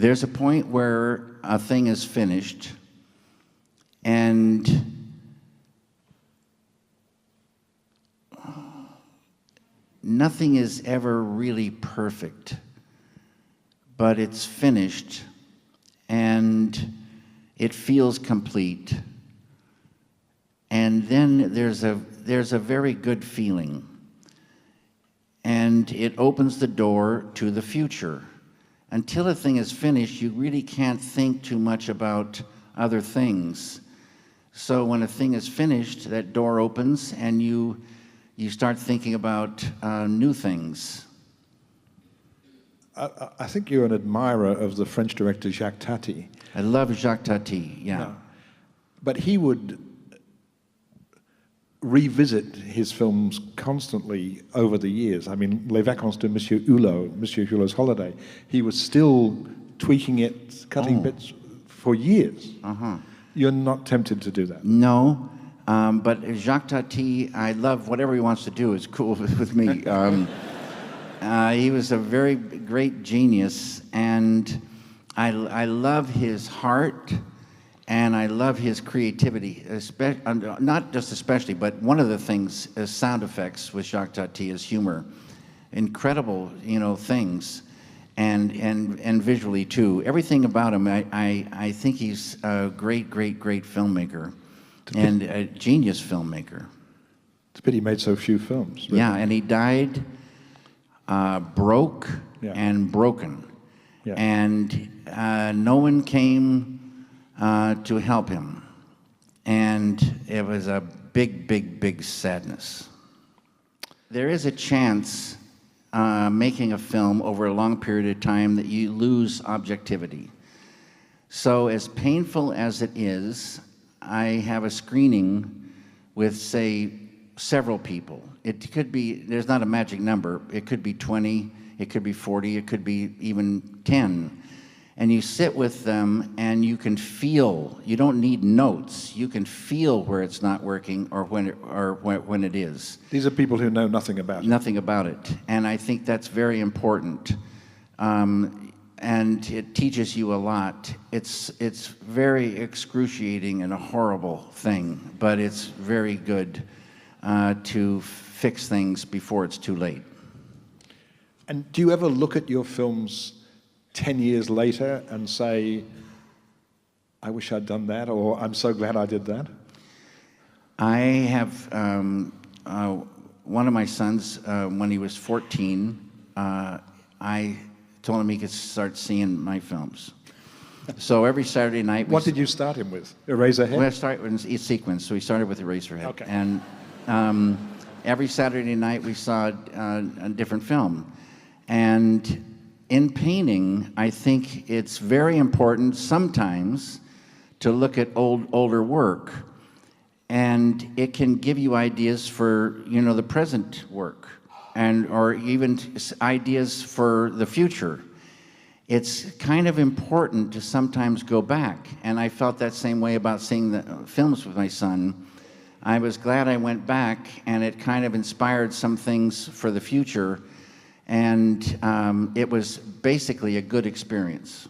There's a point where a thing is finished, and nothing is ever really perfect, but it's finished, and it feels complete. And then there's a very good feeling, and it opens the door to the future. Until a thing is finished, you really can't think too much about other things. So when a thing is finished, that door opens, and you start thinking about new things. I think you're an admirer of the French director Jacques Tati. I love Jacques Tati, yeah. No. But he would revisit his films constantly over the years. I mean, Les Vacances de Monsieur Hulot's Holiday, he was still tweaking it, cutting bits for years. You're not tempted to do that? No, but Jacques Tati, I love whatever he wants to do is cool with me. He was a very great genius, and I love his heart, and I love his creativity, not just especially, but one of the things is sound effects with Jacques Tati is humor. Incredible, things, and visually too. Everything about him, I think he's a great filmmaker, and a genius filmmaker. It's a pity he made so few films. Really. Yeah, and he died broke and broken. Yeah. And no one came to help him. And it was a big sadness. There is a chance making a film over a long period of time that you lose objectivity. So as painful as it is, I have a screening with, say, several people. It could be, there's not a magic number. It could be 20, it could be 40, it could be even 10. And you sit with them and you can feel, you don't need notes, you can feel where it's not working or when it is. These are people who know nothing about it. Nothing about it. And I think that's very important. And it teaches you a lot. It's very excruciating and a horrible thing, but it's very good to fix things before it's too late. And do you ever look at your films 10 years later and say, I wish I'd done that, or I'm so glad I did that? I have one of my sons, when he was 14, I told him he could start seeing my films. So every Saturday night... What did you start him with? Eraserhead? Well, I started with each sequence, so we started with Eraserhead. Okay. And every Saturday night we saw a different film. And in painting, I think it's very important sometimes to look at older work, and it can give you ideas for the present work, or even ideas for the future. It's kind of important to sometimes go back, and I felt that same way about seeing the films with my son. I was glad I went back, and it kind of inspired some things for the future. And it was basically a good experience.